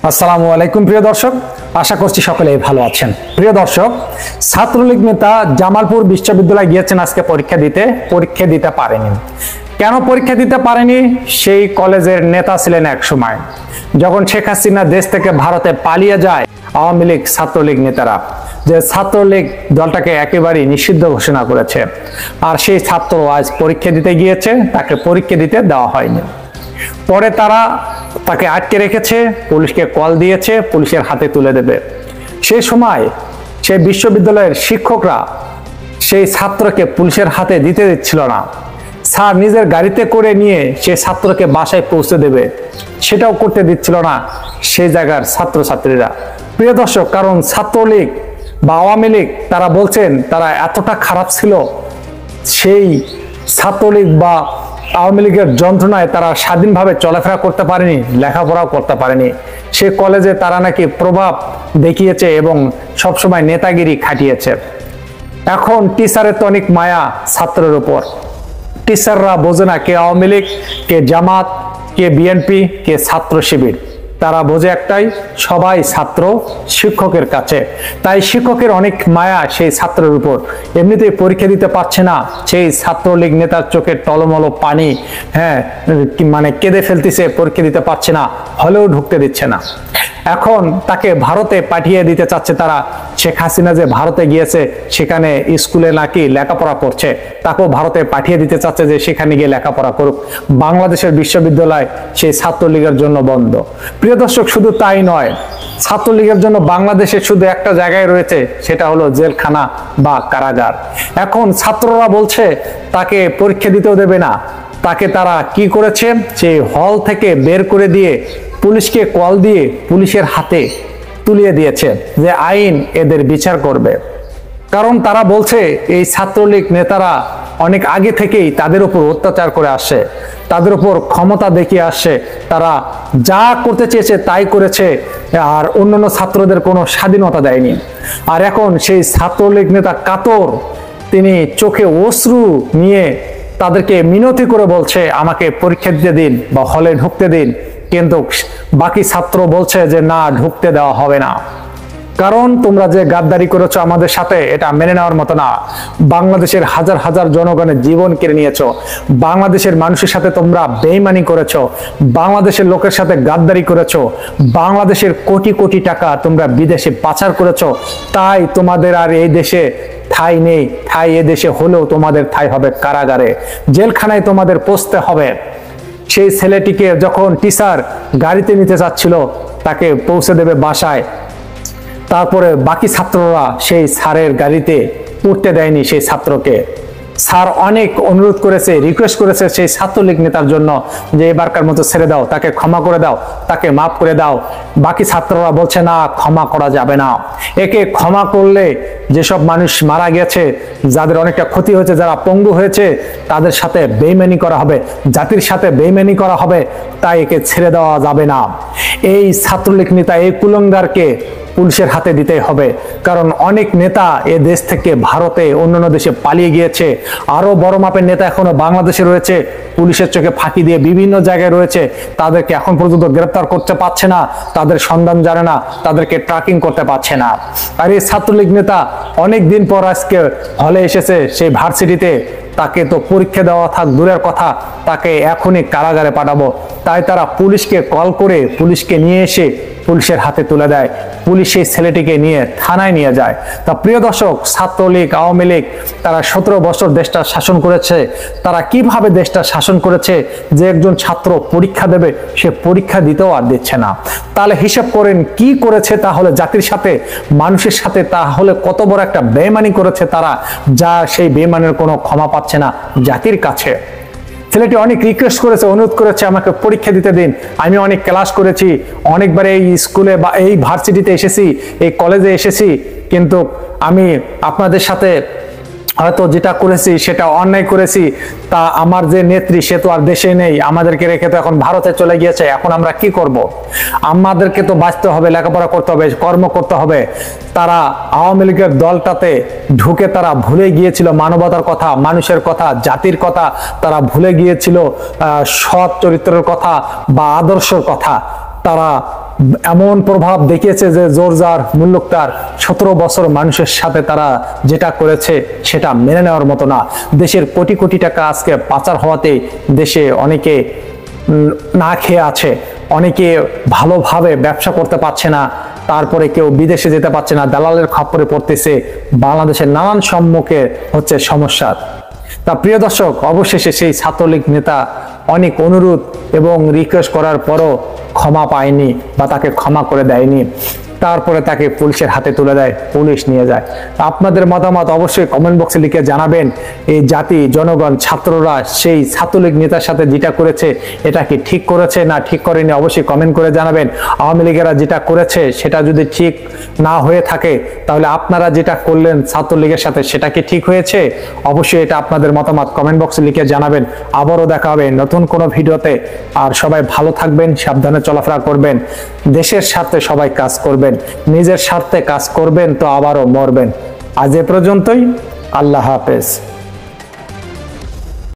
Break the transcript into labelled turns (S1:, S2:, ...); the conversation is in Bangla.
S1: আসসালামু আলাইকুম প্রিয় দর্শক, আশা করছি সকলেই ভালো আছেন। প্রিয় দর্শক, ছাত্রলীগ নেতা জামালপুর বিশ্ববিদ্যালয়ে গিয়েছেন আজকে পরীক্ষা দিতে পারেনি। কেন পরীক্ষা দিতে পারেনি? সেই কলেজের নেতা ছিলেন এক সময়, যখন শেখ হাসিনা দেশ থেকে ভারতে পালিয়ে যায় আওয়ামী লীগ ছাত্রলীগ নেতারা, যে ছাত্রলীগ দলটাকে একেবারেই নিষিদ্ধ ঘোষণা করেছে। আর সেই ছাত্র আজ পরীক্ষা দিতে গিয়েছে, তাকে পরীক্ষা দিতে দেওয়া হয়নি। পরে তারা তাকে আটকে রেখেছে, পুলিশকে কল দিয়েছে, পুলিশের হাতে তুলে দেবে। সেই সময় সেই বিশ্ববিদ্যালয়ের শিক্ষকরা সেই ছাত্রকে পুলিশেের হাতে দিতে দিচ্ছিল না। স্যার নিজের গাড়িতে করে নিয়ে সেই ছাত্রকে বাসায় পৌঁছে দেবে, সেটাও করতে দিচ্ছিল না সেই জায়গার ছাত্রছাত্রীরা। প্রিয় দর্শক, কারণ ছাত্রলীগ বা আওয়ামী লীগ তারা বলছেন তারা এতটা খারাপ ছিল, সেই ছাত্রলীগ বা আওয়ামী লীগের যন্ত্রণায় তারা স্বাধীনভাবে চলাফেরা করতে পারেনি, লেখাপড়াও করতে পারেনি। সে কলেজে তারা নাকি প্রভাব দেখিয়েছে এবং সবসময় নেতাগিরি খাটিয়েছে। এখন টিচারের তো অনেক মায়া ছাত্রের উপর। টিচাররা বোঝে না কে আওয়ামী লীগ, কে জামাত, কে বিএনপি, কে ছাত্র শিবির। তারা বোঝে একটাই, সবাই ছাত্র শিক্ষকের কাছে। তাই শিক্ষকের অনেক মায়া সেই ছাত্রের উপর। এমনিতেই পরীক্ষা দিতে পারছে না, সেই ছাত্রলীগ নেতার চোখের টলমলো পানি মানে কেঁদে ফেলতেছে, পরীক্ষা দিতে পারছে না, হলেও ঢুকতে দিচ্ছে না। এখন তাকে ভারতে পাঠিয়ে দিতে চাচ্ছে তারা। শেখ হাসিনা যে ভারতে গিয়েছে, সেখানে স্কুলে নাকি লেখাপড়া করছে, তাকেও ভারতে পাঠিয়ে দিতে চাচ্ছে যে সেখানে গিয়ে লেখাপড়া করুক। বাংলাদেশের বিশ্ববিদ্যালয় সেই ছাত্রলীগের জন্য বন্ধ। প্রিয় দর্শক, শুধু তাই নয়, ছাত্রলীগের জন্য বাংলাদেশে শুধু একটা জায়গায় রয়েছে, সেটা হলো জেলখানা বা কারাগার। এখন ছাত্ররা বলছে তাকে পরীক্ষা দিতেও দেবে না। তাকে তারা কি করেছে, সেই হল থেকে বের করে দিয়ে পুলিশকে কল দিয়ে পুলিশের হাতে তুলিয়ে দিয়েছে যে আইন এদের বিচার করবে। কারণ তারা বলছে এই ছাত্রলীগ নেতারা অনেক আগে থেকেই তাদের উপর অত্যাচার করে আসছে, তাদের উপর ক্ষমতা দেখিয়ে আসছে। তারা যা করতে চেয়েছে তাই করেছে, আর অন্যান্য ছাত্রদের কোনো স্বাধীনতা দেয়নি। আর এখন সেই ছাত্রলীগ নেতা কাতর, তিনি চোখে অশ্রু নিয়ে তাদেরকে মিনতি করে বলছে আমাকে পরীক্ষা দিতে দিন বা হলে ঢুকতে দিন। কিন্তু বাকি ছাত্র বলছে যে না, ঢুকতে দেওয়া হবে না। কারণ তোমরা যে গাদ্দারি করেছো আমাদের সাথে, এটা মেনে নেওয়ার মতো না। বাংলাদেশের হাজার হাজার জনগণের জীবন কেড়ে নিয়েছো, বাংলাদেশের মানুষের সাথে তোমরা বেইমানি করেছো, বাংলাদেশের লোকের সাথে গাদ্দারি করেছো, বাংলাদেশের কোটি কোটি টাকা তোমরা বিদেশে পাচার করেছো। তাই তোমাদের আর এই দেশে ঠাঁই নেই। ঠাঁই এ দেশে হলেও তোমাদের ঠাঁই হবে কারাগারে, জেলখানায় তোমাদের পৌঁছতে হবে। সেই ছেলেটিকে যখন টিচার গাড়িতে নিতে চাচ্ছিল, তাকে পৌঁছে দেবে বাসায়। তারপরে বাকি ছাত্ররা সেই স্যারের গাড়িতে উঠতে দেয়নি সেই ছাত্রকে। স্যার অনেক অনুরোধ করেছে, রিকোয়েস্ট করেছে সেই ছাত্রলীগ নেতার জন্য যে এবারকার মতো ছেড়ে দাও, তাকে ক্ষমা করে দাও, তাকে মাফ করে দাও। বাকি ছাত্ররা বলছে না, ক্ষমা করা যাবে না। একে ক্ষমা করলে যেসব মানুষ মারা গেছে, যাদের অনেকটা ক্ষতি হয়েছে, যারা পঙ্গু হয়েছে, তাদের সাথে বেইমানি করা হবে, জাতির সাথে বেইমানি করা হবে। তাই একে ছেড়ে দেওয়া যাবে না। এই ছাত্রলীগ নেতা, এই কুলঙ্গারকে পুলিশের হাতে দিতে হবে। কারণ অনেক নেতা এ দেশ থেকে ভারতে অন্যান্য দেশে পালিয়ে গিয়েছে। আরো বড় মাপের নেতা এখনো বাংলাদেশে রয়েছে, পুলিশের চোখে ফাঁকি দিয়ে বিভিন্ন জায়গায় রয়েছে। তাদেরকে এখন পর্যন্ত গ্রেপ্তার করতে পারছে না, তাদের সন্ধান জানে না, তাদেরকে ট্র্যাকিং করতে পারছে না। আর এই ছাত্রলীগ নেতা অনেক দিন পর আজকে হলে এসেছে সেই ভার্সিটিতে। তাকে তো পরীক্ষা দেওয়া থাক দূরের কথা, তাকে এখনই কারাগারে পাঠাবো। তাই তারা পুলিশকে কল করে পুলিশকে নিয়ে এসে পুলিশের হাতে তুলে দেয়। পুলিশ সেই ছেলেটিকে নিয়ে থানায় নিয়ে যায়। তা প্রিয় দর্শক, ছাত্রলীগ আওয়ামী লীগ তারা 17 বছর দেশটা শাসন করেছে। তারা কিভাবে দেশটা শাসন করেছে, যে একজন ছাত্র পরীক্ষা দেবে সে পরীক্ষা দিতেও আর দিচ্ছে না। তাহলে হিসাব করেন কি করেছে, তাহলে জাতির সাথে, মানুষের সাথে তাহলে কত বড় একটা বেইমানি করেছে তারা, যা সেই বেইমানের কোনো ক্ষমা পাচ্ছে না জাতির কাছে। ছেলেটি অনেক রিকোয়েস্ট করেছে, অনুরোধ করেছে আমাকে পরীক্ষা দিতে দিন। আমি অনেক ক্লাস করেছি, অনেকবার এই স্কুলে বা এই ভার্সিটিতে এসেছি, এই কলেজে এসেছি, কিন্তু আমি আপনাদের সাথে হয়তো যেটা করেছি সেটা অন্যায় করেছি। তা আমার যে নেত্রী, সে তো আর দেশে নেই, আমাদেরকে রেখে তো এখন ভারতে চলে গিয়েছে। এখন আমরা কি করব? আমাদেরকে তো বাঁচতে হবে, লেখাপড়া করতে হবে, কর্ম করতে হবে। তারা আওয়ামী লীগের দলটাতে ঢুকে তারা ভুলে গিয়েছিল মানবতার কথা, মানুষের কথা, জাতির কথা। তারা ভুলে গিয়েছিল সৎ চরিত্রের কথা বা আদর্শের কথা। তারা এমন প্রভাব দেখিয়েছে যে জোরজার মুল্লুকতার 17 বছর মানুষের সাথে তারা যেটা করেছে সেটা মেনে নেওয়ার মতো না। দেশের কোটি কোটি টাকা আজকে পাচার হওয়াতে দেশে অনেকে না খেয়ে আছে, অনেকে ভালোভাবে ব্যবসা করতে পারছে না, তারপরে কেউ বিদেশে যেতে পারছে না, দালালের খপ্পরে পড়তেছে। বাংলাদেশের নানান সম্মুখে হচ্ছে সমস্যা। তা প্রিয় দর্শক, অবশেষে সেই ছাত্রলীগ নেতা অনেক অনুরোধ এবং রিকোয়েস্ট করার পরও ক্ষমা পায়নি বা তাকে ক্ষমা করে দেয়নি। তারপরে তাকে পুলিশের হাতে তুলে দেয়, পুলিশ নিয়ে যায়। আপনাদের মতামত অবশ্যই কমেন্ট বক্সে লিখে জানাবেন। এই জাতি, জনগণ, ছাত্ররা সেই ছাত্রলীগ নেতার সাথে যেটা করেছে এটা কি ঠিক করেছে না ঠিক করেনি, অবশ্যই কমেন্ট করে জানাবেন। আওয়ামী লীগেরা যেটা করেছে সেটা যদি ঠিক না হয়ে থাকে তাহলে আপনারা যেটা করলেন ছাত্রলীগের সাথে সেটা কি ঠিক হয়েছে? অবশ্যই এটা আপনাদের মতামত কমেন্ট বক্সে লিখে জানাবেন। আবারও দেখা হবে নতুন কোনো ভিডিওতে। আর সবাই ভালো থাকবেন, সাবধানে চলাফেরা করবেন, দেশের স্বার্থে সবাই কাজ করবেন, নিজের স্বার্থে কাজ করবেন তো আবারও মরবেন। আজ এ পর্যন্তই। আল্লাহ হাফেজ।